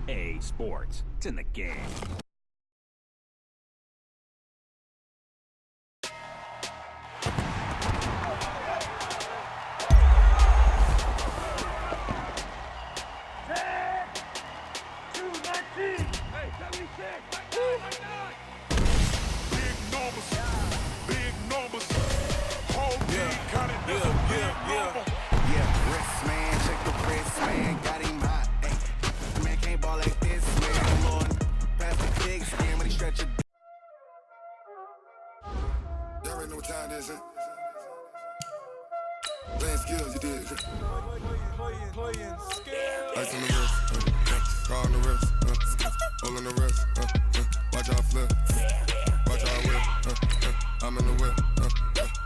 EA Sports. It's in the game. Playing skills, you did. Playing skills. Ice on the wrist, car on the wrist, hole in the wrist, watch how I flip, watch how I whip, I'm in the whip,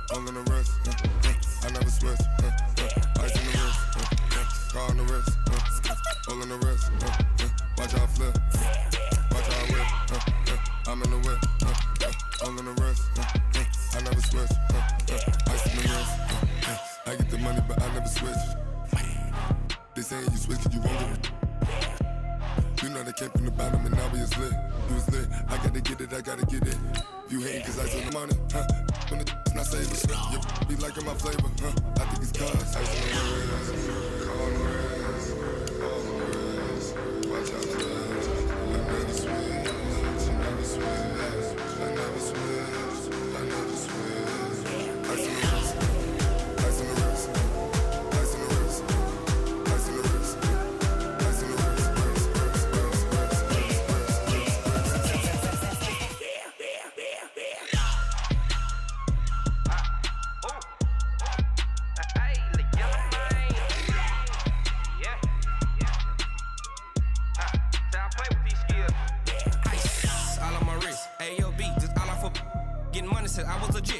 hole in the wrist, I never switch, ice on the wrist, car on the wrist, hole in the wrist, watch how I flip, watch how I whip, I'm in the whip, hole in the wrist, I never switch, ice on the wrist. I get the money, but I never switch. They saying you switch cause you won't get it. You know they came from the bottom and now we is lit. You was lit, I gotta get it, I gotta get it. You hating cause I took the money, when the not saving, you be liking my flavor, I think it's cause. Ice on the wrist, on the wrist, on the wrist. Watch out for this. I never switch, I never switch, I never switch, I never switch. Ice on the wrist.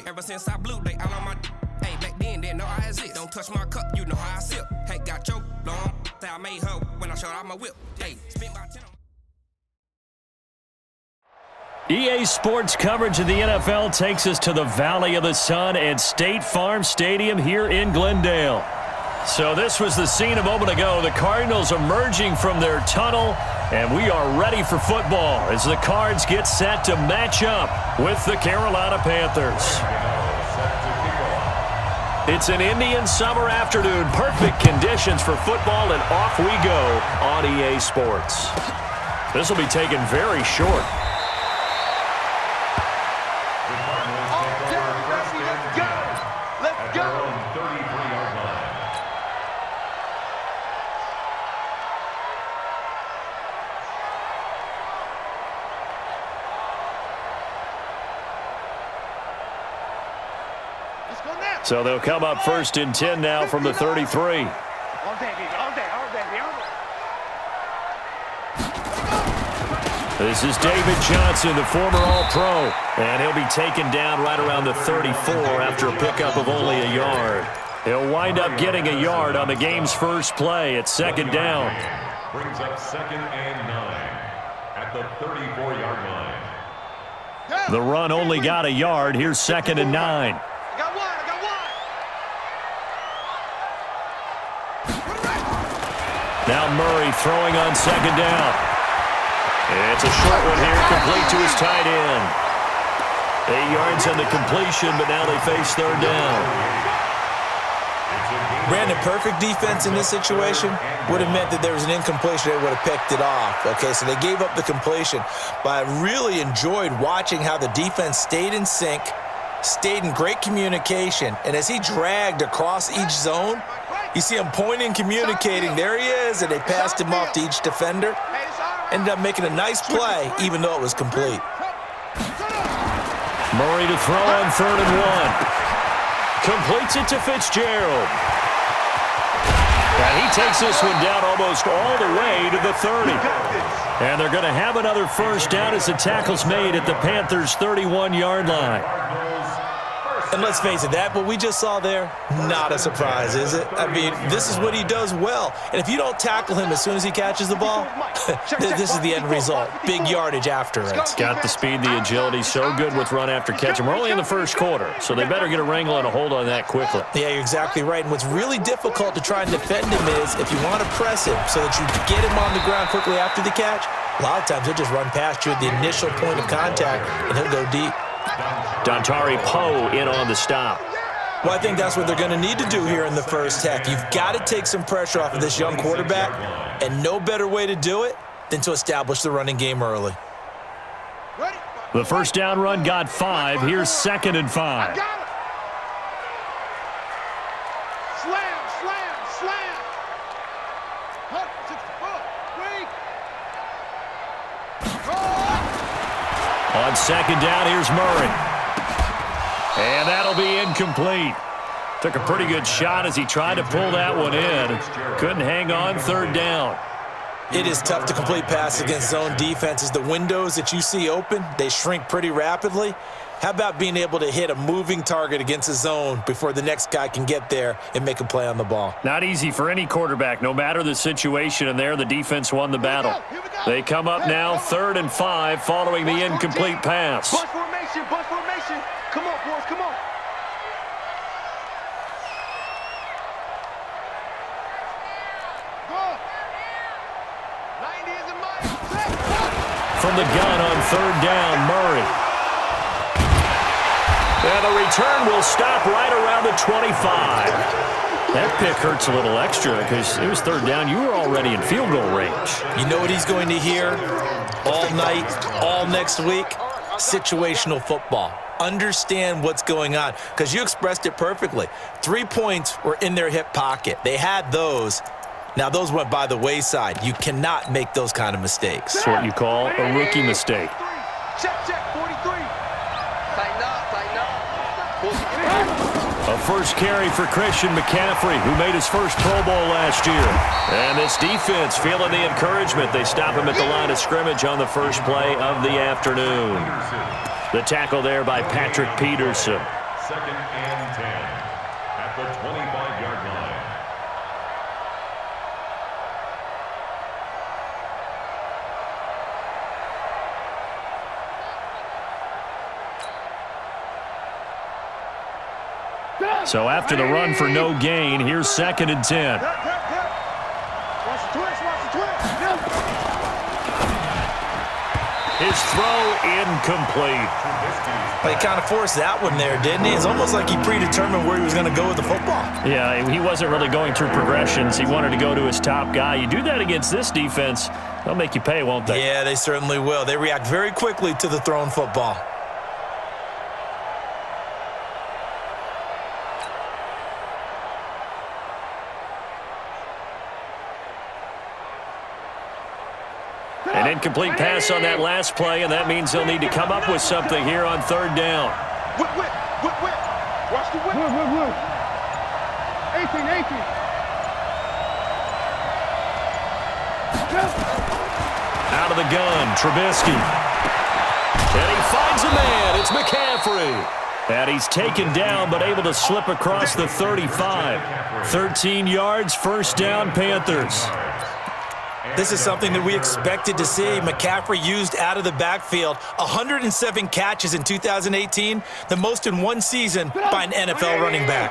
Ever since I blew, they all on my hey, back then, didn't know I exist. Don't touch my cup, you know how I sip. Hey, got your long, say I made her when I showed out my whip. Hey, spent by 10 EA Sports coverage of the NFL takes us to the Valley of the Sun at State Farm Stadium here in Glendale. So this was the scene a moment ago. The Cardinals emerging from their tunnel, and we are ready for football as the Cards get set to match up with the Carolina Panthers. It's an Indian summer afternoon. Perfect conditions for football, and off we go on EA Sports. This will be taken very short. So they'll come up first and 10 now from the 33. This is David Johnson, the former All-Pro, and he'll be taken down right around the 34 after a pickup of only a yard. He'll wind up getting a yard on the game's first play at second down. Brings up 2nd and 9 at the 34-yard line. The run only got a yard. Here's 2nd and 9. Now Murray throwing on second down. It's a short one here, complete to his tight end. 8 yards on the completion, but now they face third down. Brandon, perfect defense in this situation would have meant that there was an incompletion. They would have picked it off. Okay, so they gave up the completion. But I really enjoyed watching how the defense stayed in sync, stayed in great communication, and as he dragged across each zone, you see him pointing, communicating. There he is, and they passed him off to each defender. Ended up making a nice play, even though it was complete. Murray to throw on 3rd and 1. Completes it to Fitzgerald. And he takes this one down almost all the way to the 30. And they're going to have another first down as the tackle's made at the Panthers' 31-yard line. And let's face it, what we just saw there, not a surprise, is it? I mean, this is what he does well. And if you don't tackle him as soon as he catches the ball, this is the end result. Big yardage after it. Got the speed, the agility, so good with run after catch. And we're only in the first quarter, so they better get a wrangle and a hold on that quickly. Yeah, you're exactly right. And what's really difficult to try and defend him is if you want to press him so that you get him on the ground quickly after the catch, a lot of times he'll just run past you at the initial point of contact, and he'll go deep. Dontari Poe in on the stop. Well, I think that's what they're going to need to do here in the first half. You've got to take some pressure off of this young quarterback, and no better way to do it than to establish the running game early. The first down run got 5. Here's 2nd and 5. On 2nd down, here's Murray. And that'll be incomplete. Took a pretty good shot as he tried to pull that one in. Couldn't hang on 3rd down. It is tough to complete passes against zone defenses. The windows that you see open, they shrink pretty rapidly. How about being able to hit a moving target against a zone before the next guy can get there and make a play on the ball? Not easy for any quarterback, no matter the situation, and there the defense won the battle. They come up now 3rd and 5 following the incomplete pass. Bunch formation, bunch formation. Come on, boys, come on. From the gun on 3rd down, Murray. And the return will stop right around the 25. That pick hurts a little extra because it was 3rd down. You were already in field goal range. You know what he's going to hear all night, all next week? Situational football. Understand what's going on, because you expressed it perfectly. 3 points were in their hip pocket. They had those. Now, those went by the wayside. You cannot make those kind of mistakes. That's what you call a rookie mistake. Check, 43. Tighten up, tighten up. A first carry for Christian McCaffrey, who made his first Pro Bowl last year. And this defense feeling the encouragement. They stop him at the line of scrimmage on the first play of the afternoon. The tackle there by Patrick Peterson. 2nd and 10 at the 25-yard line. So after the run for no gain, here's 2nd and 10. His throw incomplete. He kind of forced that one there, didn't he? It's almost like he predetermined where he was going to go with the football. Yeah, he wasn't really going through progressions. He wanted to go to his top guy. You do that against this defense, they'll make you pay, won't they? Yeah, they certainly will. They react very quickly to the thrown football. An incomplete pass on that last play, and that means they'll need to come up with something here on 3rd down. Whip. Watch the whip. 18. Out of the gun, Trubisky. And he finds a man. It's McCaffrey. And he's taken down, but able to slip across the 35. 13 yards, 1st down, Panthers. This is something that we expected to see. McCaffrey used out of the backfield. 107 catches in 2018, the most in one season by an NFL running back.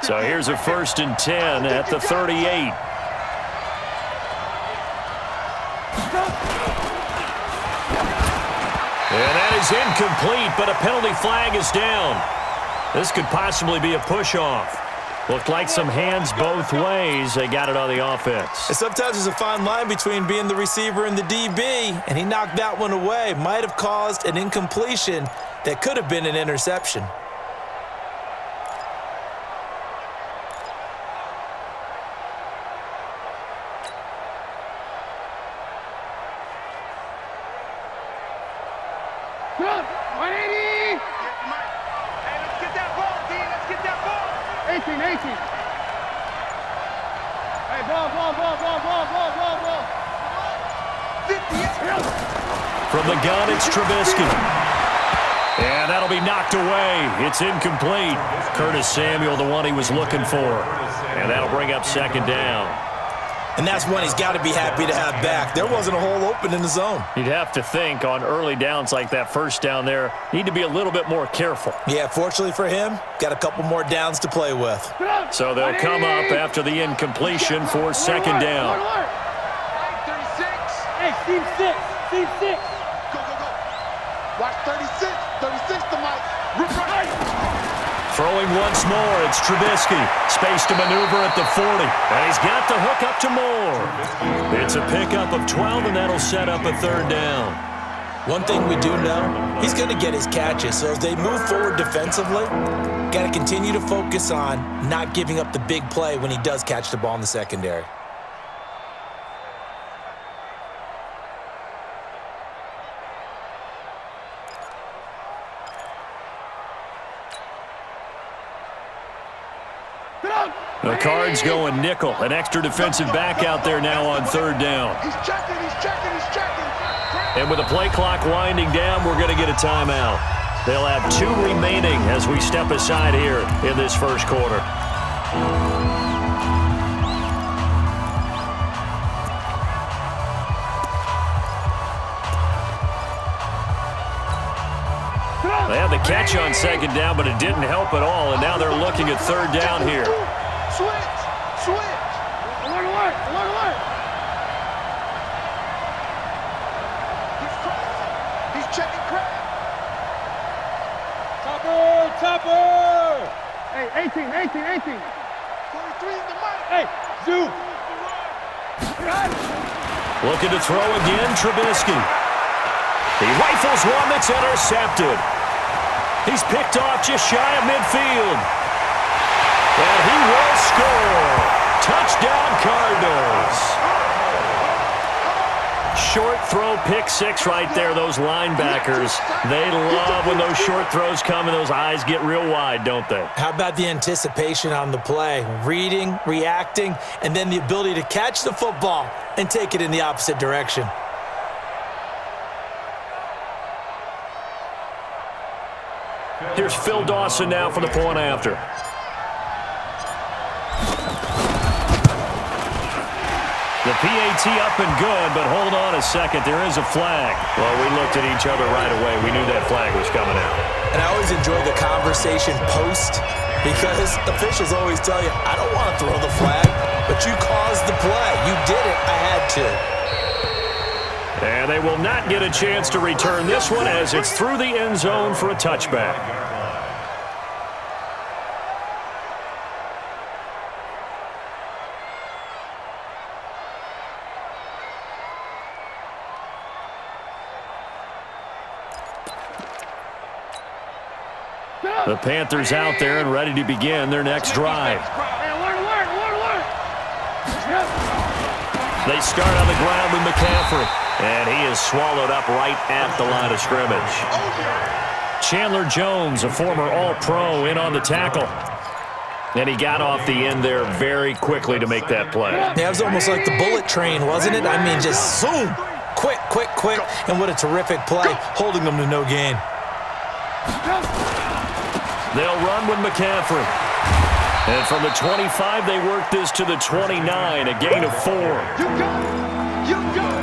So here's a 1st and 10 at the 38. And that is incomplete, but a penalty flag is down. This could possibly be a push-off. Looked like some hands both ways. They got it on the offense. And sometimes there's a fine line between being the receiver and the DB, and he knocked that one away. Might have caused an incompletion that could have been an interception. Good. 180. Hey, let's get that ball, D. Let's get that ball. 18. Hey, ball. 50. From the gun, it's Trubisky. And that'll that'll be knocked away. It's incomplete. Curtis Samuel, the one he was looking for. And that'll bring up second down. And that's one he's got to be happy to have back. There wasn't a hole open in the zone. You'd have to think on early downs like that first down there, need to be a little bit more careful. Yeah, fortunately for him, got a couple more downs to play with. So they'll come up after the incompletion for second down. 36. Hey, Steve 6. Steve 6. Go, go, go. Watch 36. 36 to Mike. Throwing once more, it's Trubisky. Space to maneuver at the 40. And he's got the hook up to Moore. It's a pickup of 12, and that'll set up a third down. One thing we do know, he's going to get his catches. So as they move forward defensively, got to continue to focus on not giving up the big play when he does catch the ball in the secondary. The Cards going nickel. An extra defensive back out there now on third down. He's checking, he's checking, he's checking. And with the play clock winding down, we're going to get a timeout. They'll have 2 remaining as we step aside here in this first quarter. They had the catch on second down, but it didn't help at all, and now they're looking at third down here. Switch, switch. Alert, alert, alert, alert. He's crazy. He's checking crap. Topper, topper. Hey, 18, 18, 18. 23 is the mic. Hey, zoom. Looking to throw again, Trubisky. He rifles one that's intercepted. He's picked off just shy of midfield. And he will score. Touchdown, Cardinals. Short throw, pick six right there. Those linebackers, they love when those short throws come and those eyes get real wide, don't they? How about the anticipation on the play? Reading, reacting, and then the ability to catch the football and take it in the opposite direction. Here's Phil Dawson now for the point after. The PAT up and good, but hold on a second. There is a flag. Well, we looked at each other right away. We knew that flag was coming out. And I always enjoy the conversation post because officials always tell you, I don't want to throw the flag, but you caused the play. You did it. I had to. And they will not get a chance to return this one as it's through the end zone for a touchback. The Panthers out there and ready to begin their next drive. They start on the ground with McCaffrey, and he is swallowed up right at the line of scrimmage. Chandler Jones, a former All-Pro, in on the tackle. And he got off the end there very quickly to make that play. Yeah, it was almost like the bullet train, wasn't it? I mean, just zoom, quick, quick, quick, and what a terrific play, holding them to no gain. They'll run with McCaffrey. And from the 25, they work this to the 29, a gain of 4.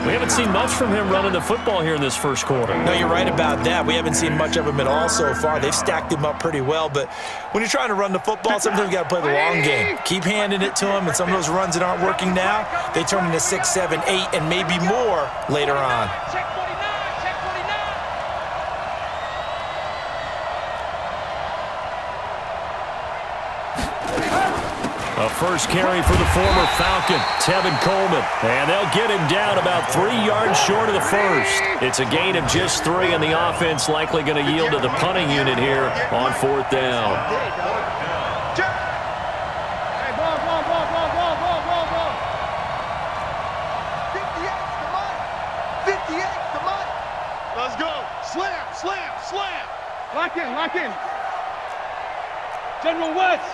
We haven't seen much from him running the football here in this first quarter. No, you're right about that. We haven't seen much of him at all so far. They've stacked him up pretty well, but when you're trying to run the football, sometimes you got to play the long game. Keep handing it to him, and some of those runs that aren't working now, they turn into 6, 7, 8, and maybe more later on. A first carry for the former Falcon, Tevin Coleman. And they'll get him down about 3 yards short of the first. It's a gain of just 3, and the offense likely going to yield to the punting unit here on fourth down. Let's go. Slam, slam, slam. Lock in, lock in. General West.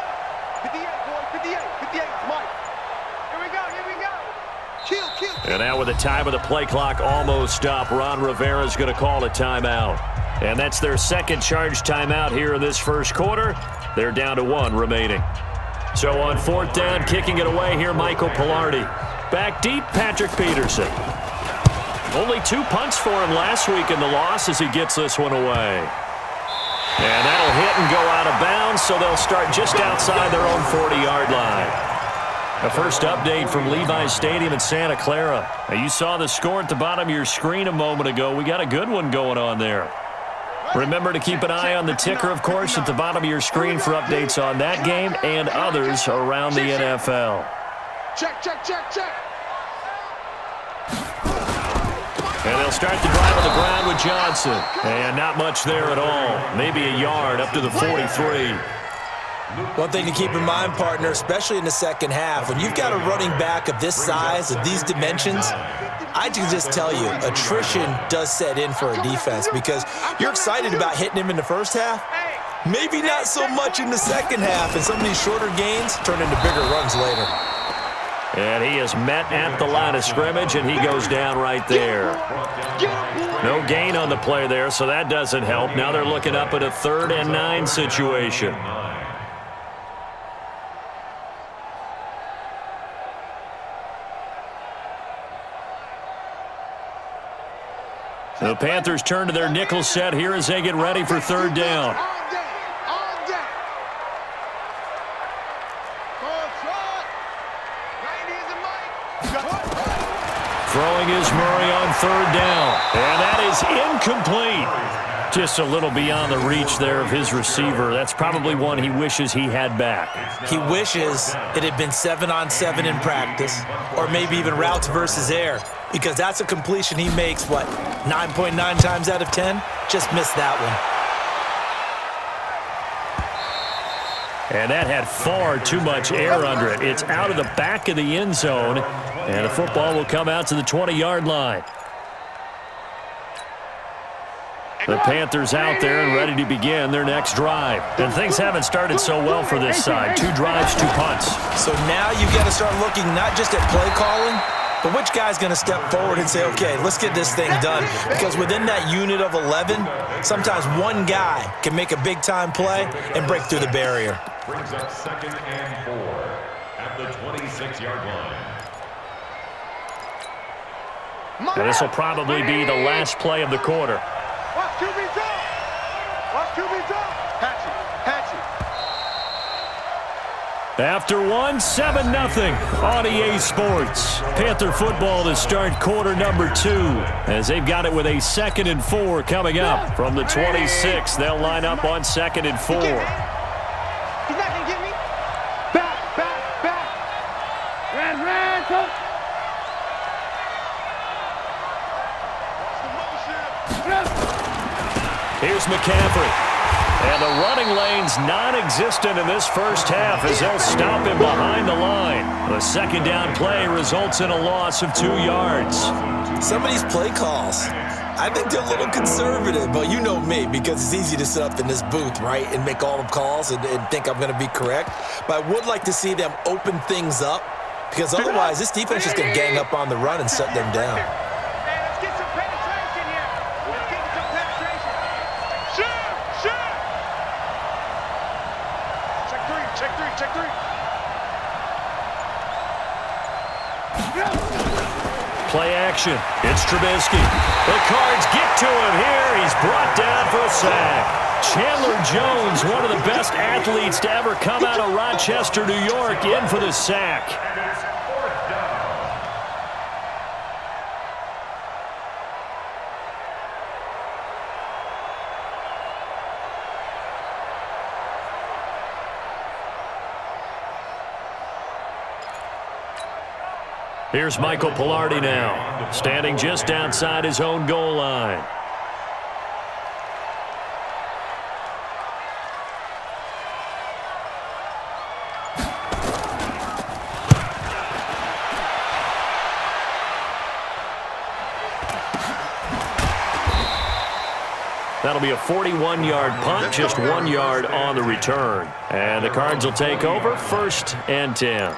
58, boy, 58, 58, Mike. Here we go, here we go. Kill, kill, kill. And now with the time of the play clock almost up, Ron Rivera is going to call a timeout. And that's their second charge timeout here in this first quarter. They're down to 1 remaining. So on 4th down, kicking it away here, Michael Pilardi. Back deep, Patrick Peterson. Only 2 punts for him last week in the loss as he gets this one away. And that'll hit and go out of bounds, so they'll start just outside their own 40-yard line. A first update from Levi's Stadium in Santa Clara. Now, you saw the score at the bottom of your screen a moment ago. We got a good one going on there. Remember to keep an eye on the ticker, of course, at the bottom of your screen for updates on that game and others around the NFL. Check, check, check, check. And they'll start the drive on the ground with Johnson. And not much there at all. Maybe a yard up to the 43. One thing to keep in mind, partner, especially in the second half, when you've got a running back of this size, of these dimensions, I can just tell you, attrition does set in for a defense because you're excited about hitting him in the first half. Maybe not so much in the second half, and some of these shorter gains turn into bigger runs later. And he is met at the line of scrimmage, and he goes down right there. No gain on the play there, so that doesn't help. Now they're looking up at a 3rd and 9 situation. The Panthers turn to their nickel set here as they get ready for 3rd down. Throwing is Murray on 3rd down. And that is incomplete. Just a little beyond the reach there of his receiver. That's probably one he wishes he had back. He wishes it had been 7-on-7 in practice, or maybe even routes versus air, because that's a completion he makes, 9.9 times out of 10? Just missed that one. And that had far too much air under it. It's out of the back of the end zone, and the football will come out to the 20-yard line. The Panthers out there and ready to begin their next drive. And things haven't started so well for this side. 2 drives, 2 punts. So now you've got to start looking not just at play calling, but which guy's going to step forward and say, okay, let's get this thing done. Because within that unit of 11, sometimes one guy can make a big-time play and break through the barrier. Brings up 2nd and 4 at the 26-yard line. And this will probably be the last play of the quarter. Watch QB jump. Watch QB jump. Patchy, patchy. After 1, 7-0 on EA Sports. Panther football to start quarter number 2 as they've got it with a 2nd and 4 coming up from the 26. They'll line up on 2nd and 4. He's not going to get me. Back, back, back. Red, coach. Here's McCaffrey. And the running lane's non-existent in this first half as they'll stop him behind the line. The 2nd down play results in a loss of 2 yards. Some of these play calls, I think they're a little conservative, but you know me, because it's easy to sit up in this booth, right, and make all the calls and think I'm going to be correct. But I would like to see them open things up, because otherwise this defense is going to gang up on the run and shut them down. Play action. It's Trubisky. The Cards get to him here. He's brought down for a sack. Chandler Jones, one of the best athletes to ever come out of Rochester, New York, in for the sack. Here's Michael Pilardi now, standing just outside his own goal line. That'll be a 41-yard punt, just 1 yard on the return. And the Cards will take over 1st and 10.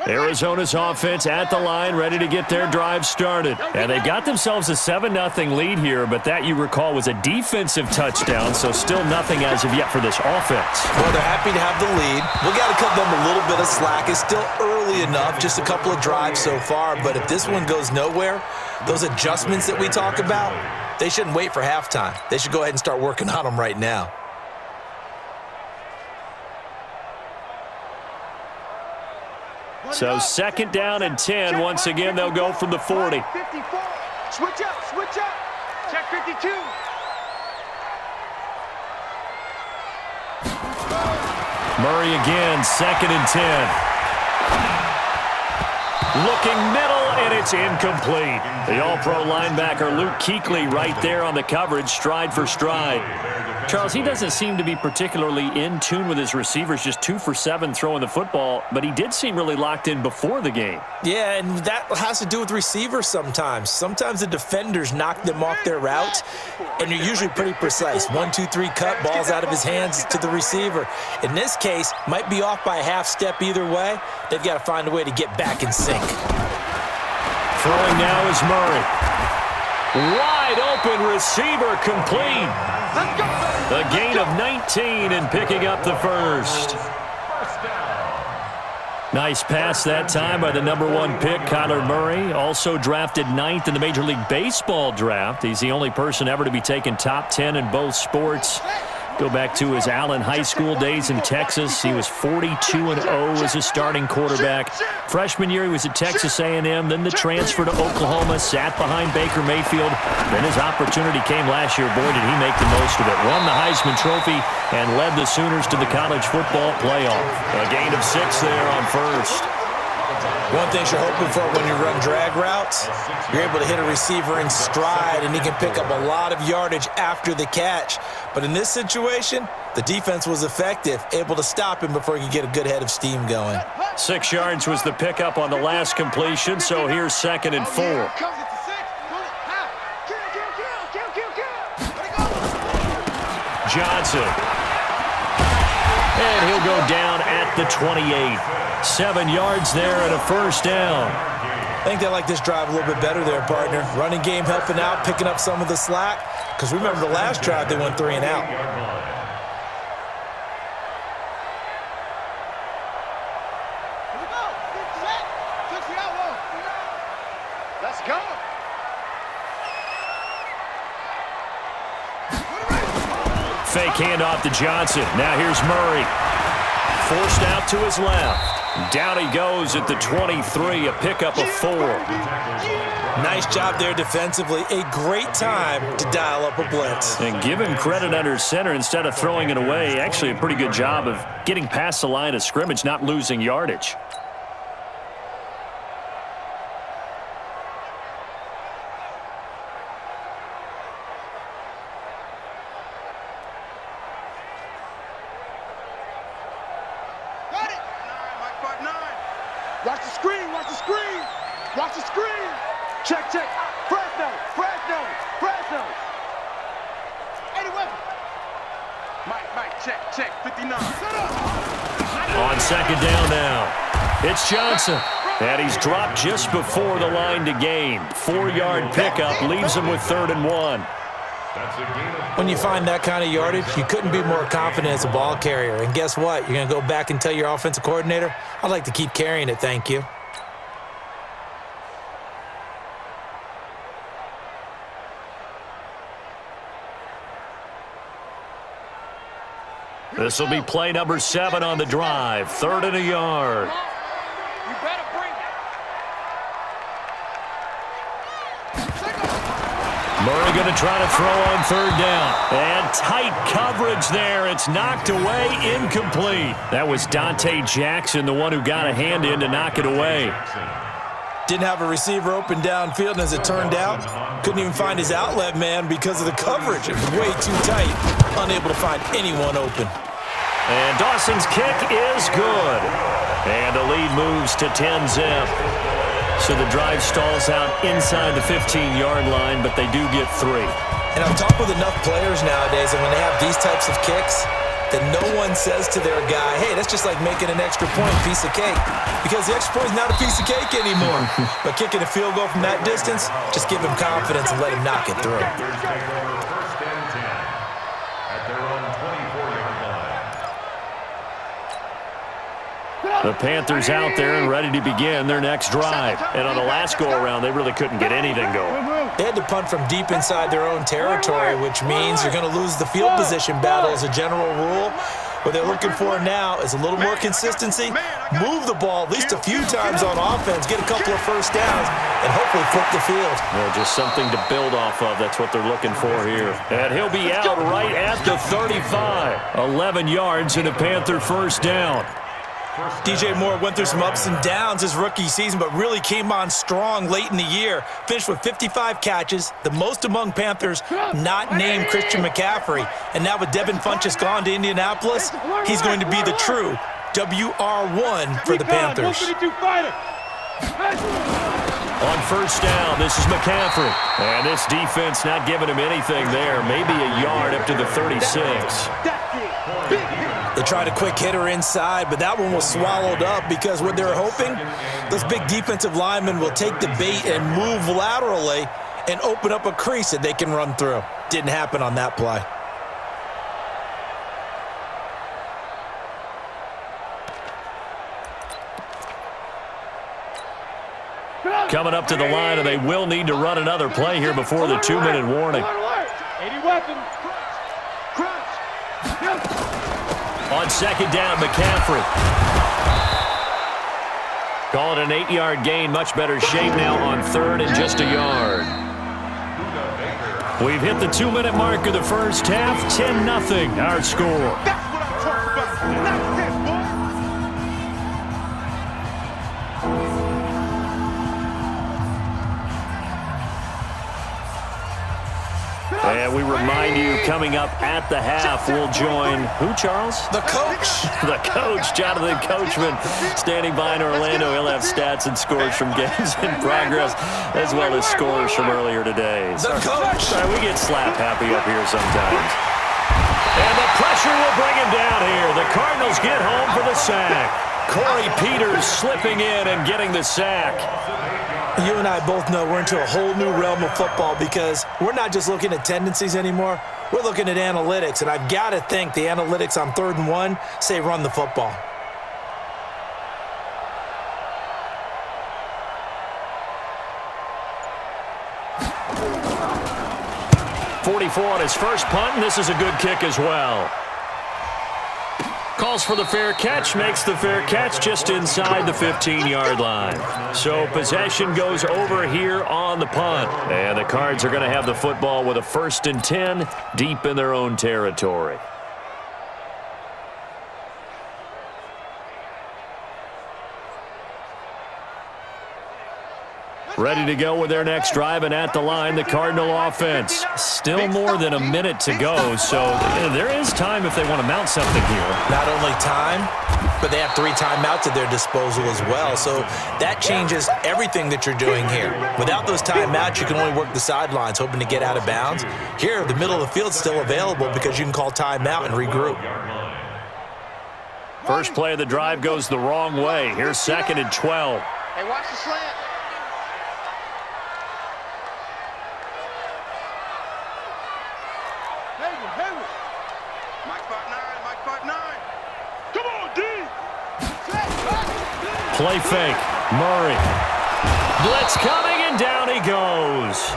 Arizona's offense at the line, ready to get their drive started. And they've got themselves a 7-0 lead here, but that, you recall, was a defensive touchdown, so still nothing as of yet for this offense. Well, they're happy to have the lead. We've got to cut them a little bit of slack. It's still early enough, just a couple of drives so far, but if this one goes nowhere, those adjustments that we talk about, they shouldn't wait for halftime. They should go ahead and start working on them right now. So 2nd down and 10. Once again, they'll go from the 40. 54. Switch up, switch up. Check 52. Murray again, 2nd and 10. Looking middle, and it's incomplete. The All-Pro linebacker Luke Kuechly right there on the coverage, stride for stride. Charles, he doesn't seem to be particularly in tune with his receivers, just 2 for 7 throwing the football, but he did seem really locked in before the game. Yeah, and that has to do with receivers sometimes. Sometimes the defenders knock them off their routes, and you're usually pretty precise. 1, 2, 3 cut, ball's out of his hands to the receiver. In this case, might be off by a half step either way. They've got to find a way to get back in sync. Throwing now is Murray. Wide open receiver, complete. A gain of 19 and picking up the first. Nice pass that time by the #1 pick, Kyler Murray. Also drafted 9th in the Major League Baseball draft. He's the only person ever to be taken top 10 in both sports. Go back to his Allen High School days in Texas. He was 42-0 as a starting quarterback. Freshman year, he was at Texas A&M. Then the transfer to Oklahoma, sat behind Baker Mayfield. Then his opportunity came last year. Boy, did he make the most of it. Won the Heisman Trophy and led the Sooners to the college football playoff. A gain of 6 there on first. One thing you're hoping for when you run drag routes, you're able to hit a receiver in stride, and he can pick up a lot of yardage after the catch. But in this situation, the defense was effective, able to stop him before he could get a good head of steam going. 6 yards was the pickup on the last completion, so here's 2nd and 4. Johnson. And he'll go down at the 28. 7 yards there and a first down. I think they like this drive a little bit better there, partner. Running game helping out, picking up some of the slack. Because remember the last drive, they went 3 and out. Let's go. Fake handoff to Johnson. Now here's Murray. Forced out to his left. Down he goes at the 23, a pickup of 4. Nice job there defensively. A great time to dial up a blitz. And give him credit under center instead of throwing it away. Actually a pretty good job of getting past the line of scrimmage, not losing yardage. Watch the screen, watch the screen. Watch the screen. Check, check. Fresno, Fresno, Fresno. 81. Mike, check, 59. On 2nd down now, it's Johnson. And he's dropped just before the line to gain. 4-yard pickup leaves him with 3rd and 1. When you find that kind of yardage, you couldn't be more confident as a ball carrier. And guess what? You're going to go back and tell your offensive coordinator, I'd like to keep carrying it, thank you. This will be play number 7 on the drive. 3rd and a yard. You better bring it. Murray going to try to throw on 3rd down. And tight coverage there. It's knocked away, incomplete. That was Dante Jackson, the one who got a hand in to knock it away. Didn't have a receiver open downfield, and as it turned out, couldn't even find his outlet man because of the coverage. It was way too tight, unable to find anyone open. And Dawson's kick is good. And the lead moves to 10-zip. So the drive stalls out inside the 15-yard line, but they do get 3. And on top of enough players nowadays, and when they have these types of kicks, that no one says to their guy, hey, that's just like making an extra point, piece of cake. Because the extra point is not a piece of cake anymore. But kicking a field goal from that distance, just give him confidence and let him knock it through. First and 10 at their own 24-yard line. The Panthers out there and ready to begin their next drive. And on the last go-around, they really couldn't get anything going. They had to punt from deep inside their own territory, which means you're going to lose the field position battle as a general rule. What they're looking for now is a little more consistency, move the ball at least a few times on offense, get a couple of first downs, and hopefully flip the field. Well, just something to build off of. That's what they're looking for here. And he'll be out right at the 35. 11 yards and a Panther first down. DJ Moore went through some ups and downs his rookie season, but really came on strong late in the year. Finished with 55 catches, the most among Panthers not named Christian McCaffrey. And now with Devin Funchess gone to Indianapolis, he's going to be the true WR1 for the Panthers. On first down, this is McCaffrey. And this defense not giving him anything there. Maybe a yard up to the 36. They tried a quick hitter inside, but that one was swallowed up because what they're hoping, those big defensive linemen will take the bait and move laterally and open up a crease that they can run through. Didn't happen on that play. Coming up to the line, and they will need to run another play here before the 2-minute warning. 80 weapon. On second down, McCaffrey. Call it an 8-yard gain. Much better shape now on third and just a yard. We've hit the 2-minute mark of the first half. 10-0 our score. That's what I'm talking about. Not this, boy. And we remind you, coming up at the half, we'll join who, Charles? The coach. The coach, Jonathan Coachman, standing by in Orlando. He'll have stats and scores from games in progress, as well as scores from earlier today. The coach. Sorry, we get slap happy up here sometimes. And the pressure will bring him down here. The Cardinals get home for the sack. Corey Peters slipping in and getting the sack. You and I both know we're into a whole new realm of football because we're not just looking at tendencies anymore. We're looking at analytics, and I've got to think the analytics on 3rd and 1 say run the football. .44 on his first punt, and this is a good kick as well. Calls for the fair catch, makes the fair catch just inside the 15-yard line. So possession goes over here on the punt. And the Cards are going to have the football with a 1st and 10 deep in their own territory. Ready to go with their next drive, and at the line, the Cardinal offense. Still more than a minute to go, so there is time if they want to mount something here. Not only time, but they have 3 timeouts at their disposal as well, so that changes everything that you're doing here. Without those timeouts, you can only work the sidelines, hoping to get out of bounds. Here, the middle of the field's still available because you can call timeout and regroup. First play of the drive goes the wrong way. Here's 2nd and 12. Hey, watch the slant. Play fake. Murray. Blitz coming, and down he goes.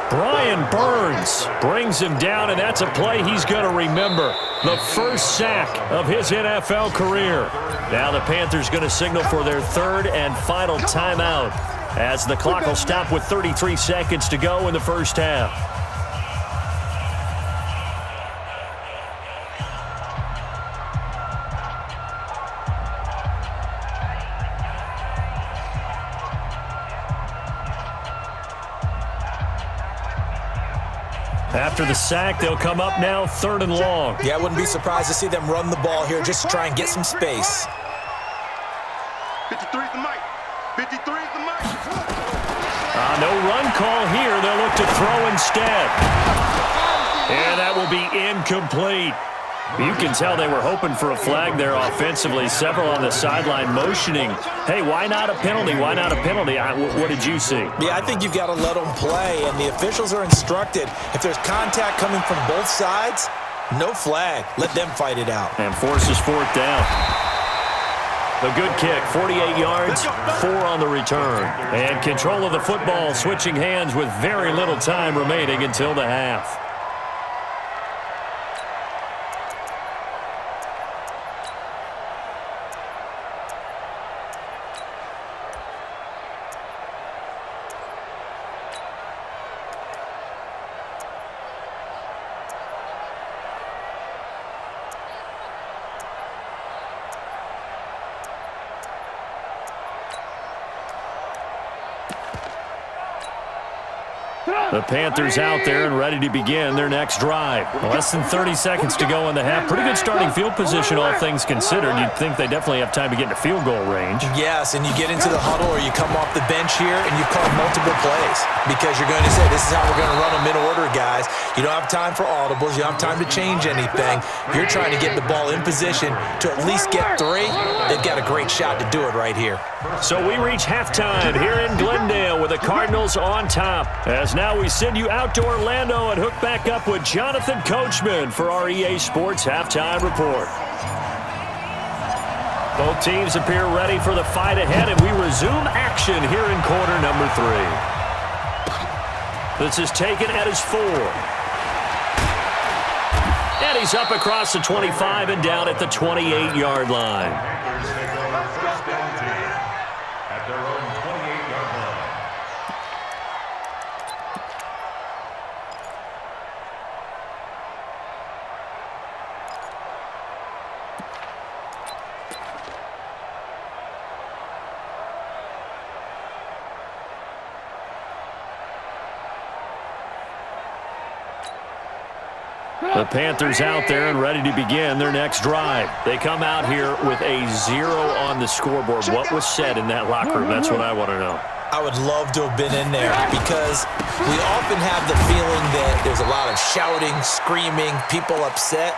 Brian Burns brings him down, and that's a play he's going to remember. The first sack of his NFL career. Now the Panthers going to signal for their 3rd and final timeout as the clock will stop with 33 seconds to go in the first half. After the sack, they'll come up now 3rd and long. Yeah, I wouldn't be surprised to see them run the ball here just to try and get some space. 53 is the mic. 53 is the mic. No run call here. They'll look to throw instead. And that will be incomplete. You can tell they were hoping for a flag there offensively. Several on the sideline motioning, hey, why not a penalty? Why not a penalty? What did you see? Yeah, I think you've got to let them play, and the officials are instructed, if there's contact coming from both sides, no flag. Let them fight it out. And forces fourth down. A good kick, 48 yards, 4 on the return. And control of the football switching hands with very little time remaining until the half. The Panthers out there and ready to begin their next drive. Less than 30 seconds to go in the half. Pretty good starting field position, all things considered. You'd think they definitely have time to get into field goal range. Yes, and you get into the huddle or you come off the bench here and you call multiple plays because you're going to say, this is how we're going to run them in order, guys. You don't have time for audibles. You don't have time to change anything. You're trying to get the ball in position to at least get 3. They've got a great shot to do it right here. So we reach halftime here in Glendale with the Cardinals on top. As now we send you out to Orlando and hook back up with Jonathan Coachman for our EA Sports Halftime Report. Both teams appear ready for the fight ahead, and we resume action here in quarter number 3. This is taken at his 4. And he's up across the 25 and down at the 28-yard line. At their own 28-yard line. The Panthers out there and ready to begin their next drive. They come out here with a 0 on the scoreboard. What was said in that locker room? That's what I want to know. I would love to have been in there because we often have the feeling that there's a lot of shouting, screaming, people upset.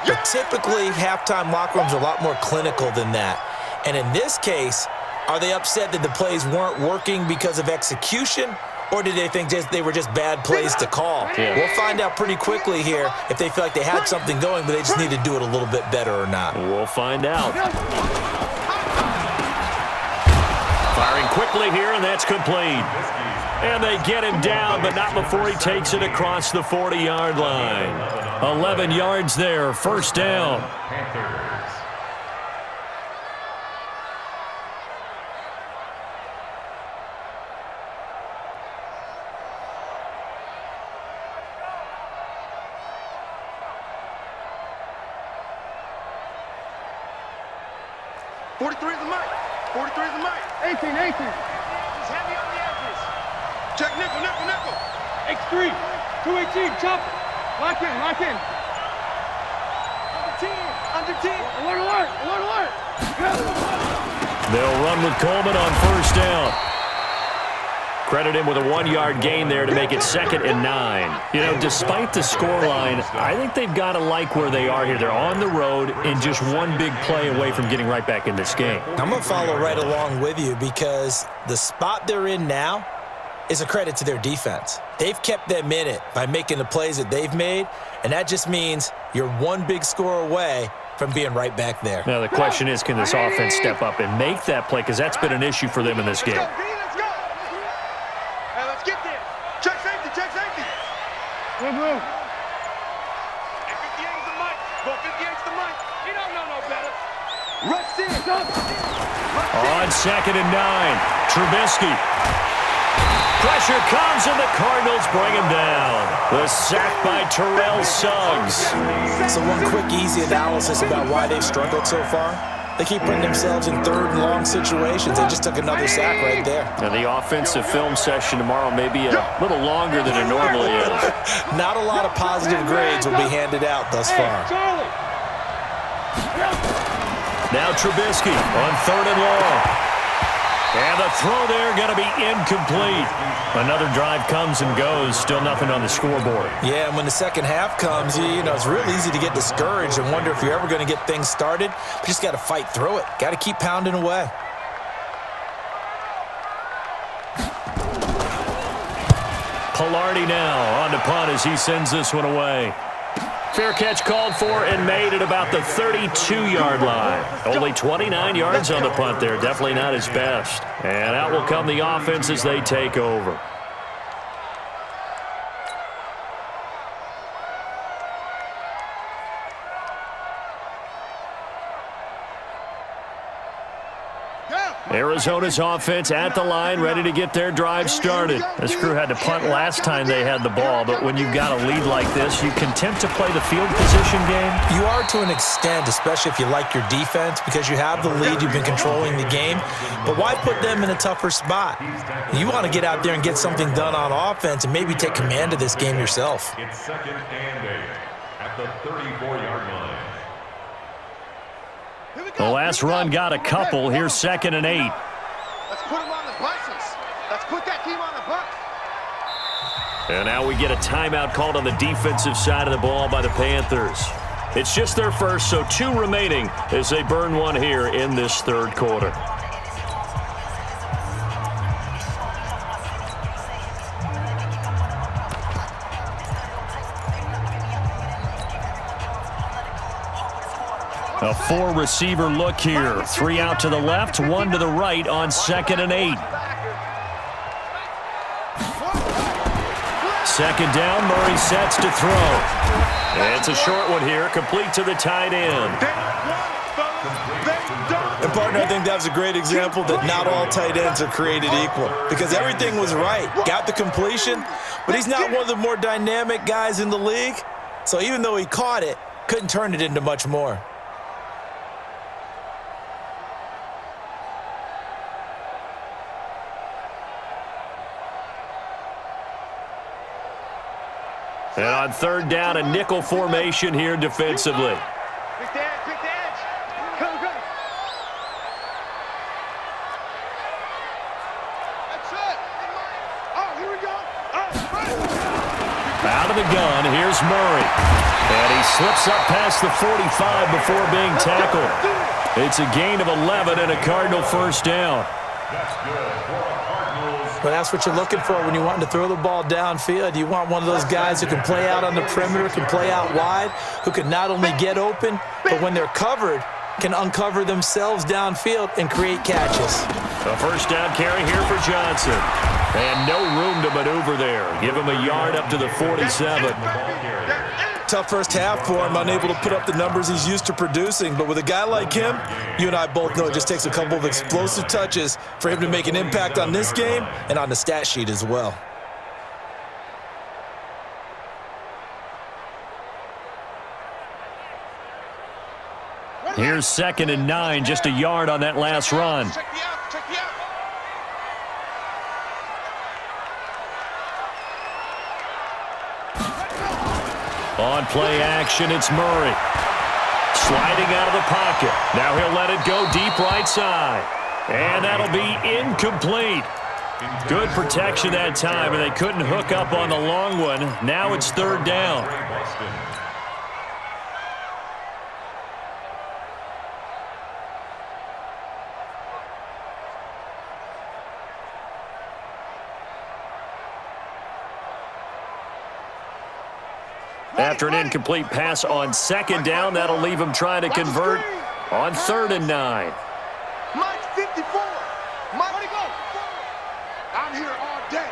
But typically, halftime locker rooms are a lot more clinical than that. And in this case, are they upset that the plays weren't working because of execution? Or did they think they were just bad plays to call? Yeah. We'll find out pretty quickly here if they feel like they had something going, but they just need to do it a little bit better or not. We'll find out. Firing quickly here, and that's complete. And they get him down, but not before he takes it across the 40-yard line. 11 yards there, first down. Panthers. Check nickel. X3, 218, chop. Lock in. Under 10. Alert. They'll run with Coleman on first down. Credit him with a 1-yard gain there to make it 2nd and 9. You know, despite the scoreline, I think they've got to like where they are here. They're on the road and just one big play away from getting right back in this game. I'm going to follow right along with you because the spot they're in now is a credit to their defense. They've kept them in it by making the plays that they've made, and that just means you're one big score away from being right back there. Now the question is, can this offense step up and make that play? Because that's been an issue for them in this game. Let's go. Hey, let's get there. Check safety. Hey, 58's the mic. Go 58's the mic. He don't know no better. Rush in. On 2nd and 9, Trubisky. Pressure comes, and the Cardinals bring him down. The sack by Terrell Suggs. So one quick, easy analysis about why they've struggled so far. They keep putting themselves in 3rd and long situations. They just took another sack right there. And the offensive film session tomorrow may be a little longer than it normally is. Not a lot of positive grades will be handed out thus far. Now Trubisky on 3rd and long. And the throw there going to be incomplete. Another drive comes and goes. Still nothing on the scoreboard. Yeah, and when the second half comes, you know, it's real easy to get discouraged and wonder if you're ever going to get things started. But you just got to fight through it. Got to keep pounding away. Pilardi now on to punt as he sends this one away. Fair catch called for and made at about the 32-yard line. Only 29 yards on the punt there. Definitely not his best. And out will come the offense as they take over. Arizona's offense at the line, ready to get their drive started. This crew had to punt last time they had the ball, but when you've got a lead like this, you content to play the field position game? You are to an extent, especially if you like your defense, because you have the lead, you've been controlling the game. But why put them in a tougher spot? You want to get out there and get something done on offense and maybe take command of this game yourself. It's 2nd and 8 at the 34-yard line. The last run got a couple. Here's 2nd and 8. Let's put them on the buses. Let's put that team on the bus. And now we get a timeout called on the defensive side of the ball by the Panthers. It's just their first, so 2 remaining as they burn one here in this third quarter. A 4-receiver look here. 3 out to the left, 1 to the right on 2nd and 8. 2nd down, Murray sets to throw. It's a short one here, complete to the tight end. And, partner, I think that was a great example that not all tight ends are created equal, because everything was right. Got the completion, but he's not one of the more dynamic guys in the league. So even though he caught it, couldn't turn it into much more. And on 3rd down, a nickel formation here defensively. Pick the edge. Go. That's it. Oh, here we go. Out of the gun, here's Murray. And he slips up past the 45 before being tackled. It's a gain of 11 and a Cardinal first down. That's good for the Cardinals. But that's what you're looking for when you want to throw the ball downfield. You want one of those guys who can play out on the perimeter, can play out wide, who can not only get open, but when they're covered, can uncover themselves downfield and create catches. A first down carry here for Johnson. And no room to maneuver there. Give him a yard up to the 47. Tough first half for him, unable to put up the numbers he's used to producing. But with a guy like him, you and I both know it just takes a couple of explosive touches for him to make an impact on this game and on the stat sheet as well. Here's 2nd and 9, just a yard on that last run. Check the out. On play action, it's Murray. Sliding out of the pocket. Now he'll let it go deep right side. And that'll be incomplete. Good protection that time, and they couldn't hook up on the long one. Now it's 3rd down. After an incomplete pass on 2nd down, that'll leave him trying to convert on 3rd and 9. Mike 54. Mike, go. I'm here all day.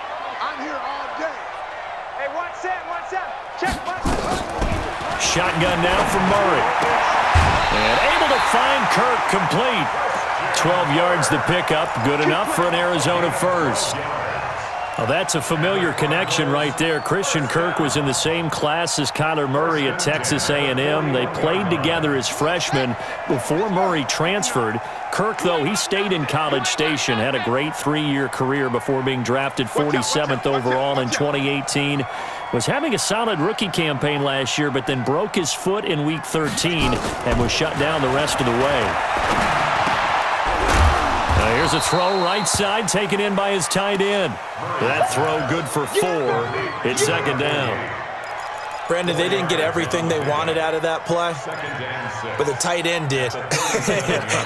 Hey, one set. Check. Shotgun now from Murray. And able to find Kirk complete. 12 yards the pickup. Good enough for an Arizona first. Well, that's a familiar connection right there. Christian Kirk was in the same class as Kyler Murray at Texas A&M. They played together as freshmen before Murray transferred. Kirk, though, he stayed in College Station, had a great 3-year career before being drafted 47th overall in 2018. Was having a solid rookie campaign last year, but then broke his foot in Week 13 and was shut down the rest of the way. Now here's a throw right side, taken in by his tight end. That throw good for 4. It's second down. Brandon, they didn't get everything they wanted out of that play, but the tight end did.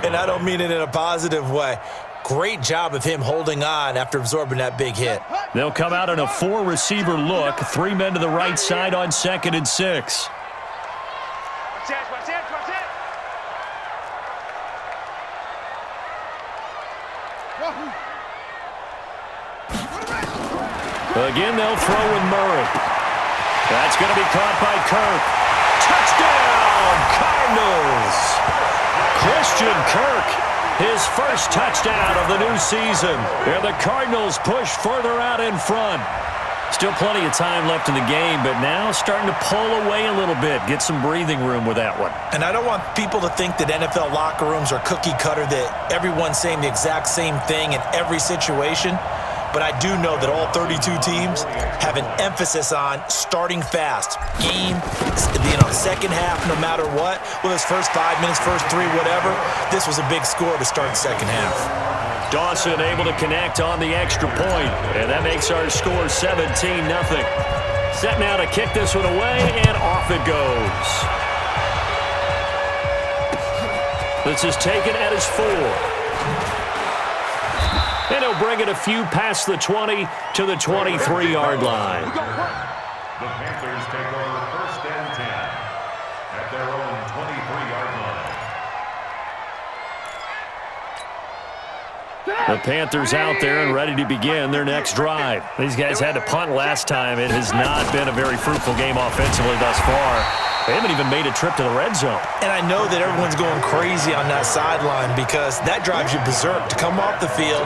And I don't mean it in a positive way. Great job of him holding on after absorbing that big hit. They'll come out in a 4-receiver look. 3 men to the right side on 2nd and 6. Again, they'll throw with Murray. That's going to be caught by Kirk. Touchdown, Cardinals! Christian Kirk, his first touchdown of the new season. And the Cardinals push further out in front. Still plenty of time left in the game, but now starting to pull away a little bit. Get some breathing room with that one. And I don't want people to think that NFL locker rooms are cookie cutter, that everyone's saying the exact same thing in every situation. But I do know that all 32 teams have an emphasis on starting fast. Game, second half, no matter what. Well, this first 5 minutes, first 3, whatever. This was a big score to start the second half. Dawson able to connect on the extra point, and that makes our score 17-0. Set now to kick this one away, and off it goes. This is taken at his 4. And he'll bring it a few past the 20 to the 23-yard line. The Panthers take over 1st and 10 at their own 23-yard line. The Panthers out there and ready to begin their next drive. These guys had to punt last time. It has not been a very fruitful game offensively thus far. They haven't even made a trip to the red zone. And I know that everyone's going crazy on that sideline because that drives you berserk to come off the field,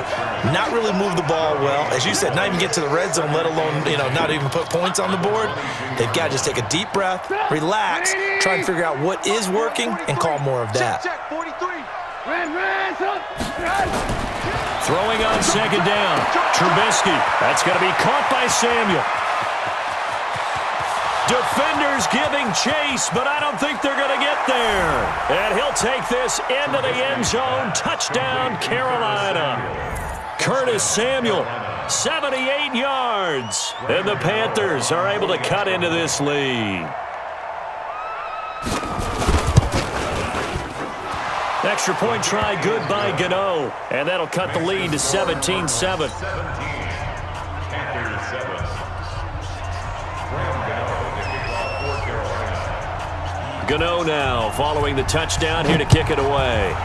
not really move the ball well. As you said, not even get to the red zone, let alone, not even put points on the board. They've got to just take a deep breath, relax, try and figure out what is working, and call more of that. Throwing on 2nd down. Trubisky. That's going to be caught by Samuel. Defenders giving chase, but I don't think they're going to get there. And he'll take this into the end zone. Touchdown, Carolina. Curtis Samuel, 78 yards. And the Panthers are able to cut into this lead. Extra point try good by Gano. And that'll cut the lead to 17-7. Gano now following the touchdown, here to kick it away.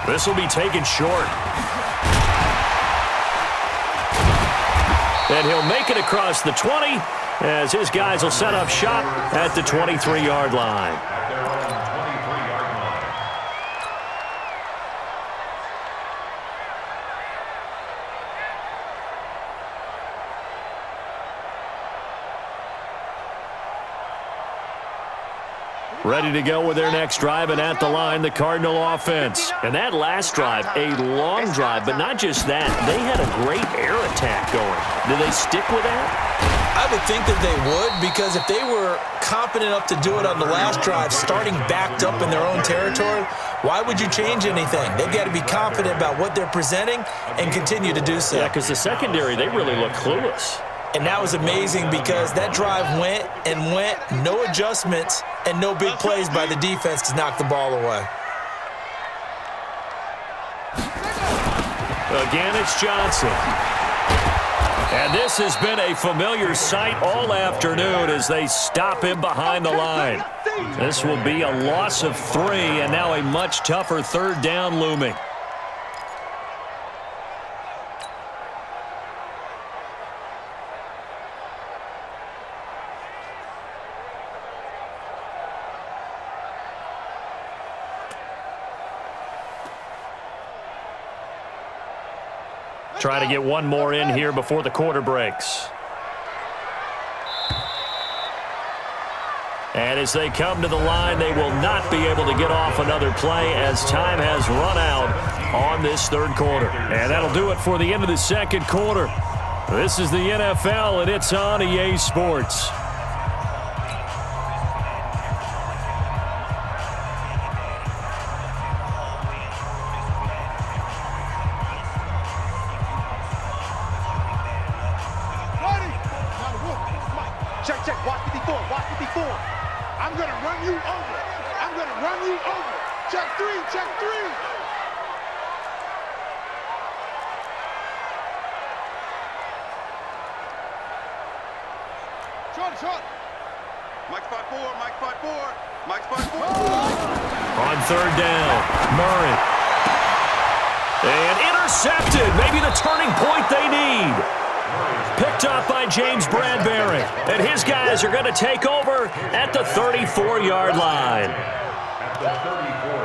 This will be taken short. And he'll make it across the 20 as his guys will set up shop at the 23-yard line. Ready to go with their next drive, and at the line, the Cardinal offense. And that last drive, a long drive, but not just that. They had a great air attack going. Do they stick with that? I would think that they would, because if they were confident enough to do it on the last drive, starting backed up in their own territory, why would you change anything? They've got to be confident about what they're presenting and continue to do so. Yeah, because the secondary, they really look clueless. And that was amazing because that drive went and went, no adjustments, and no big plays by the defense to knock the ball away. Again, it's Johnson. And this has been a familiar sight all afternoon as they stop him behind the line. This will be a loss of 3, and now a much tougher 3rd down looming. Try to get one more in here before the quarter breaks. And as they come to the line, they will not be able to get off another play as time has run out on this 3rd quarter. And that'll do it for the end of the 2nd quarter. This is the NFL, and it's on EA Sports. Check three, check three. Short. Mike 5-4, Mike 5-4, Mike 5-4. On third down, Murray. And intercepted, maybe the turning point they need. Picked up by James Bradbury. And his guys are going to take over at the 34-yard line. At the 34-yard line.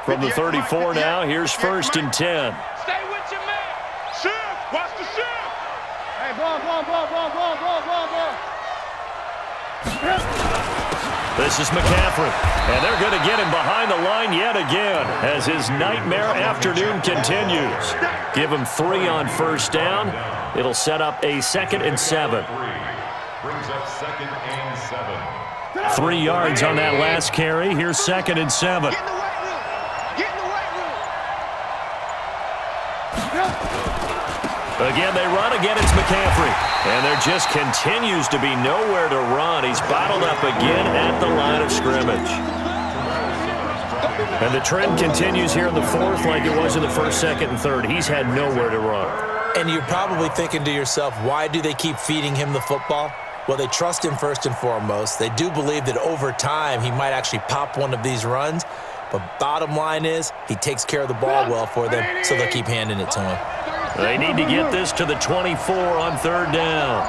From the 34 now, here's 1st and 10. Stay with your man. Shift, watch the shift. Hey, ball. This is McCaffrey, and they're going to get him behind the line yet again as his nightmare afternoon continues. Give him 3 on 1st down. It'll set up a 2nd and 7. Brings up 2nd and 7. 3 yards on that last carry. Here's 2nd and 7. Get in the weight room. Get in the weight room. Again, they run. Again, it's McCaffrey. And there just continues to be nowhere to run. He's bottled up again at the line of scrimmage. And the trend continues here in the 4th like it was in the 1st, 2nd, and 3rd. He's had nowhere to run. And you're probably thinking to yourself, why do they keep feeding him the football? Well, they trust him first and foremost. They do believe that over time he might actually pop one of these runs. But bottom line is he takes care of the ball well for them, so they'll keep handing it to him. They need to get this to the 24 on 3rd down.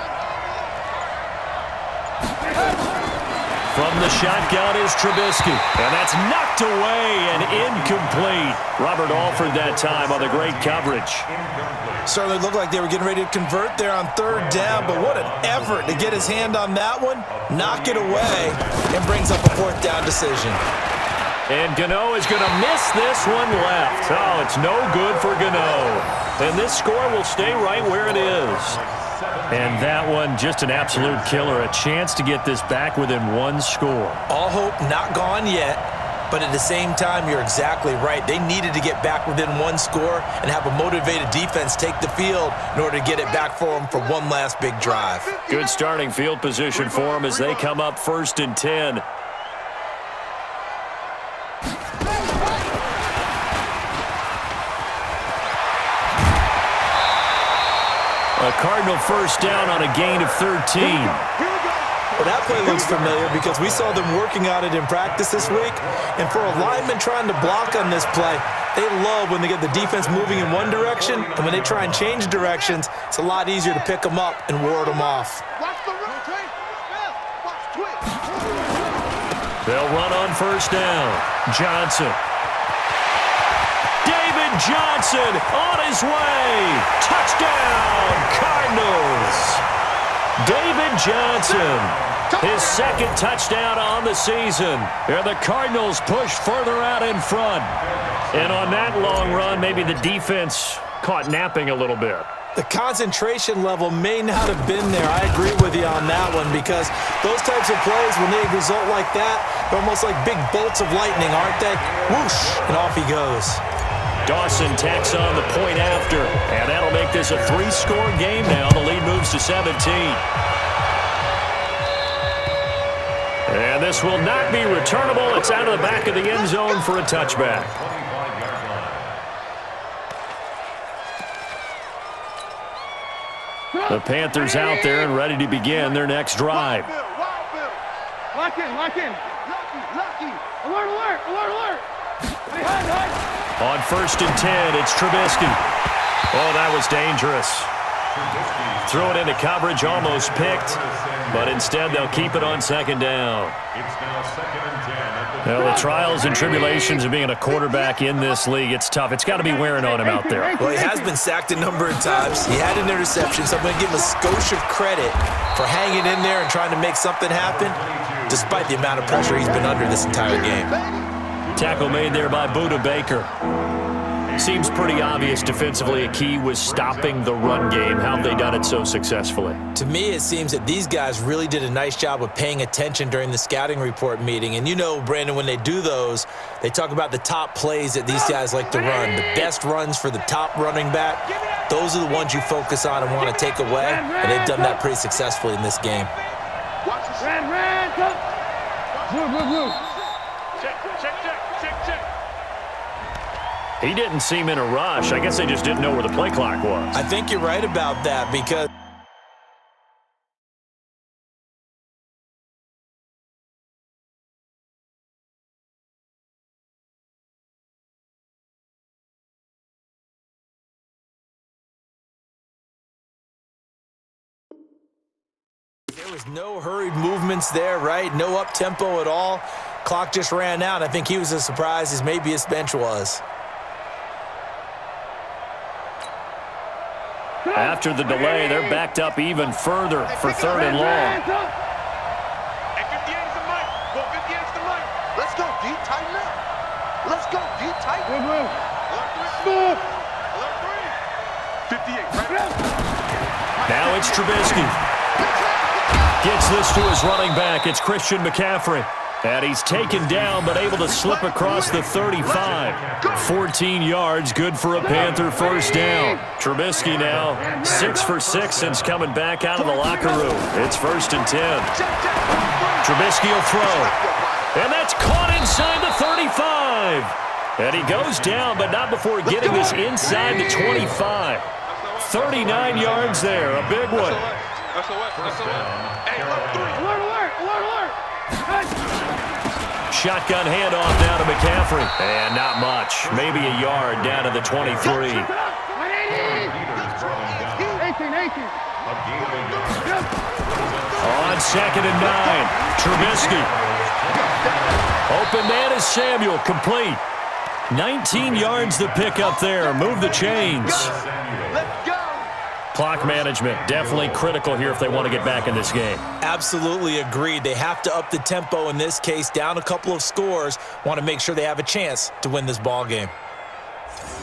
From the shotgun is Trubisky. And that's knocked away and incomplete. Robert Alford that time on the great coverage. Certainly looked like they were getting ready to convert there on 3rd down, but what an effort to get his hand on that one, knock it away, and brings up a 4th down decision. And Gano is going to miss this one left. Oh, it's no good for Gano. And this score will stay right where it is. And that one, just an absolute killer. A chance to get this back within 1 score. All hope not gone yet, but at the same time, you're exactly right. They needed to get back within 1 score and have a motivated defense take the field in order to get it back for them for one last big drive. Good starting field position for them as they come up 1st and 10. A Cardinal 1st down on a gain of 13. Well, that play looks familiar because we saw them working on it in practice this week. And for a lineman trying to block on this play, they love when they get the defense moving in one direction. And when they try and change directions, it's a lot easier to pick them up and ward them off. Watch the rotate. Watch twitch. They'll run on 1st down. Johnson. David Johnson on his way. Touchdown, Cardinals. David Johnson, his 2nd touchdown on the season. And the Cardinals push further out in front. And on that long run, maybe the defense caught napping a little bit. The concentration level may not have been there. I agree with you on that one because those types of plays, when they result like that, they're almost like big bolts of lightning, aren't they? Whoosh, and off he goes. Dawson tacks on the point after, and that'll make this a 3-score game now. The lead moves to 17. And this will not be returnable. It's out of the back of the end zone for a touchback. The Panthers out there and ready to begin their next drive. Lock in. Lucky. Alert. On 1st and 10, it's Trubisky. Oh, that was dangerous. Threw it into coverage, almost picked, but instead they'll keep it on 2nd down. It's now 2nd and 10. Well, the trials and tribulations of being a quarterback in this league, it's tough. It's got to be wearing on him out there. Well, he has been sacked a number of times. He had an interception, so I'm going to give him a skosh of credit for hanging in there and trying to make something happen, despite the amount of pressure he's been under this entire game. Tackle made there by Buda Baker. Seems pretty obvious defensively a key was stopping the run game. How have they done it so successfully? To me, it seems that these guys really did a nice job of paying attention during the scouting report meeting. And you know, Brandon, when they do those, they talk about the top plays that these guys like to run, the best runs for the top running back. those are the ones you focus on and want to take away, and they've done that pretty successfully in this game. He didn't seem in a rush. I guess they just didn't know where the play clock was. I think you're right about that because there was no hurried movements there, right? No up-tempo at all. Clock just ran out. I think he was as surprised as maybe his bench was. After the delay, they're backed up even further for 3rd and long. Let's go deep, tighten up. Let's go deep, tighten up. 58. Now it's Trubisky. Gets this to his running back. It's Christian McCaffrey. And he's taken down, but able to slip across the 35. 14 yards, good for a Panther first down. Trubisky now 6 for 6 since coming back out of the locker room. It's 1st and 10. Trubisky will throw. And that's caught inside the 35. And he goes down, but not before getting this inside the 25. 39 yards there, a big one. Shotgun handoff down to McCaffrey. And not much. Maybe a yard down to the 23. On 2nd and 9. Trubisky. Open man is Samuel. Complete. 19 yards to pick up there. Move the chains. Clock management, definitely critical here if they want to get back in this game. Absolutely agreed. They have to up the tempo in this case, down a couple of scores. Want to make sure they have a chance to win this ball game.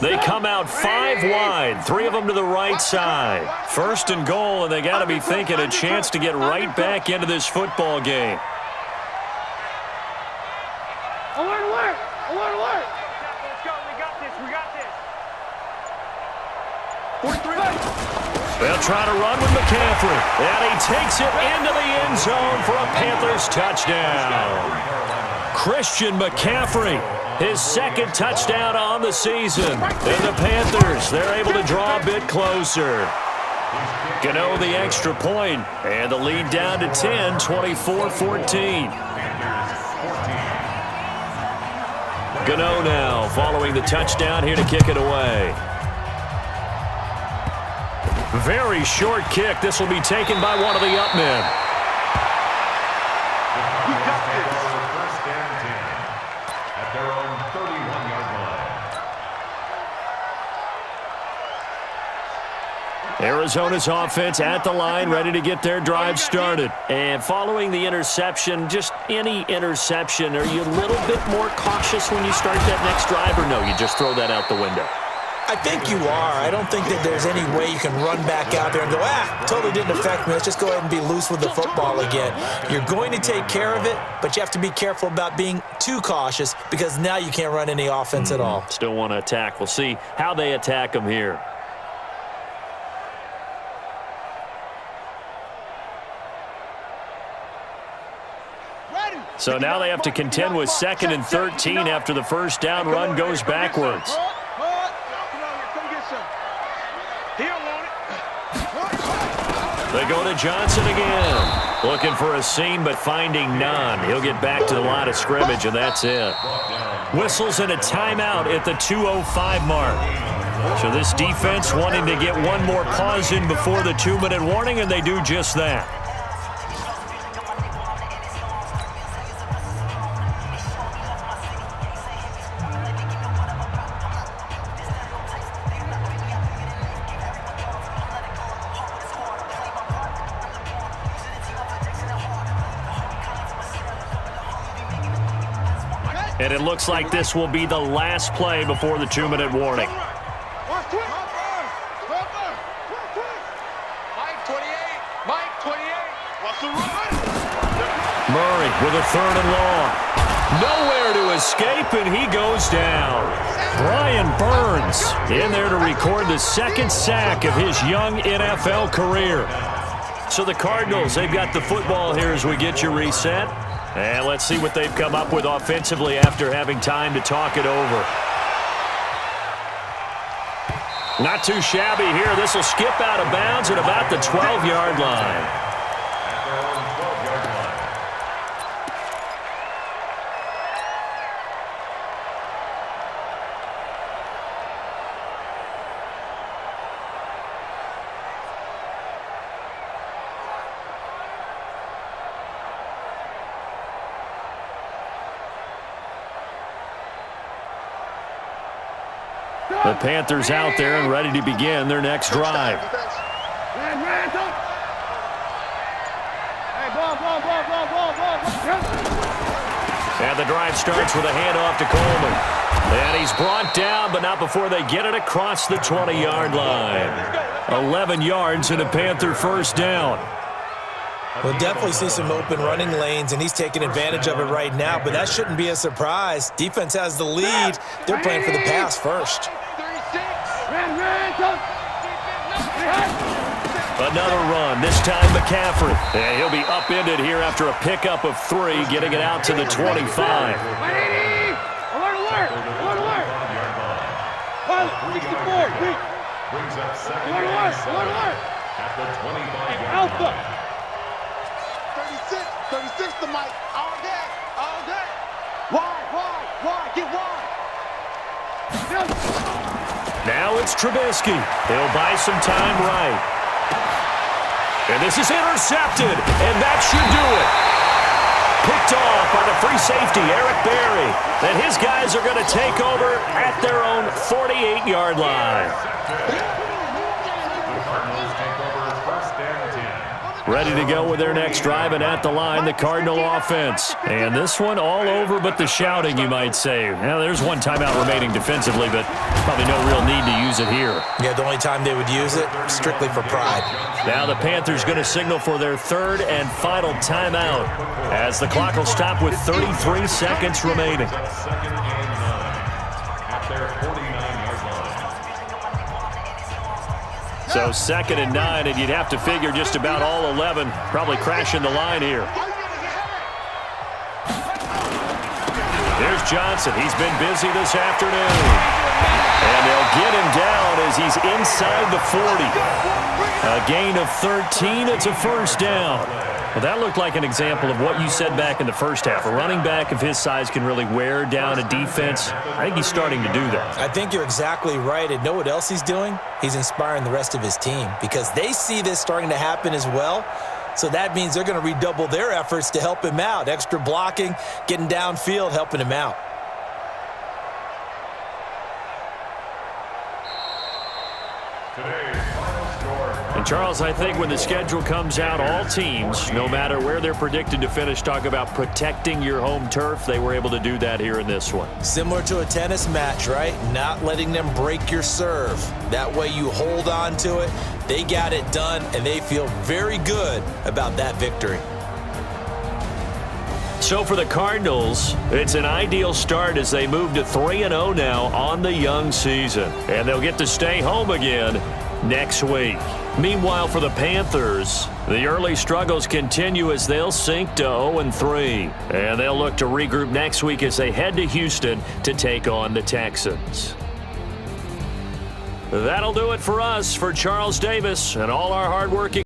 They come out 5 wide, 3 of them to the right side. 1st and goal, and they got to be thinking a chance to get right back into this football game. Alert, alert, alert, alert. Let's go, we got this, we got this. 43. They'll try to run with McCaffrey, and he takes it into the end zone for a Panthers touchdown. Christian McCaffrey, his 2nd touchdown on the season. And the Panthers, they're able to draw a bit closer. Gano the extra point, and the lead down to 10, 24-14. Gano now following the touchdown here to kick it away. Very short kick. This will be taken by one of the up men. We got this. 1st and 10 at their own 31-yard line. Arizona's offense at the line, ready to get their drive started. And following the interception, just any interception, are you a little bit more cautious when you start that next drive, or no, you just throw that out the window? I think you are. I don't think that there's any way you can run back out there and go, totally didn't affect me. Let's just go ahead and be loose with the football again. You're going to take care of it, but you have to be careful about being too cautious because now you can't run any offense at all. Still want to attack. We'll see how they attack them here. So now they have to contend with 2nd and 13 after the first down run goes backwards. They go to Johnson again. Looking for a seam, but finding none. He'll get back to the line of scrimmage, and that's it. Whistles and a timeout at the 2:05 mark. So this defense wanting to get one more pause in before the 2-minute warning, and they do just that. And it looks like this will be the last play before the 2-minute warning. Mike 28. Mike 28. What's the run? Murray with a 3rd and long. Nowhere to escape, and he goes down. Brian Burns in there to record the second sack of his young NFL career. So the Cardinals, they've got the football here as we get you reset. And let's see what they've come up with offensively after having time to talk it over. Not too shabby here. This will skip out of bounds at about the 12-yard line. The Panthers out there and ready to begin their next drive. And the drive starts with a handoff to Coleman. And he's brought down, but not before they get it across the 20-yard line. 11 yards and a Panther first down. We'll definitely see some open running lanes, and he's taking advantage of it right now, but that shouldn't be a surprise. Defense has the lead. They're playing for the pass first. Another run, this time McCaffrey. And he'll be upended here after a pickup of 3, getting it out to the 25. Alert, alert! Alert, alert! Pilot, 64, weak. Brings up second Alert, alert! Alert, alert! at the 25-yard Alpha! line. 36 to Mike. All day, all day. Wide, get wide. Now it's Trubisky. He'll buy some time right. And this is intercepted, and that should do it. Picked off by the free safety, Eric Berry. And his guys are going to take over at their own 48-yard line. The Cardinals take over first and 10. Ready to go with their next drive, and at the line, the Cardinal offense. And this one all over but the shouting, you might say. Now, there's one timeout remaining defensively, but probably no real need to use it here. Yeah, the only time they would use it, strictly for pride. Now the Panthers going to signal for their third and final timeout as the clock will stop with 33 seconds remaining. Second and 9 at their 49-yard line. So 2nd and 9, and you'd have to figure just about all 11 probably crashing the line here. Here's Johnson. He's been busy this afternoon. And they'll get him down as he's inside the 40. A gain of 13. It's a first down. Well, that looked like an example of what you said back in the first half. A running back of his size can really wear down a defense. I think he's starting to do that. I think you're exactly right. And know what else he's doing? He's inspiring the rest of his team because they see this starting to happen as well. So that means they're going to redouble their efforts to help him out. Extra blocking, getting downfield, helping him out. And Charles, I think when the schedule comes out, all teams, no matter where they're predicted to finish, talk about protecting your home turf. They were able to do that here in this one. Similar to a tennis match, right? Not letting them break your serve. That way you hold on to it. They got it done, and they feel very good about that victory. So for the Cardinals, it's an ideal start as they move to 3-0 now on the young season. And they'll get to stay home again next week. Meanwhile, for the Panthers, the early struggles continue as they'll sink to 0-3. And they'll look to regroup next week as they head to Houston to take on the Texans. That'll do it for us. For Charles Davis and all our hardworking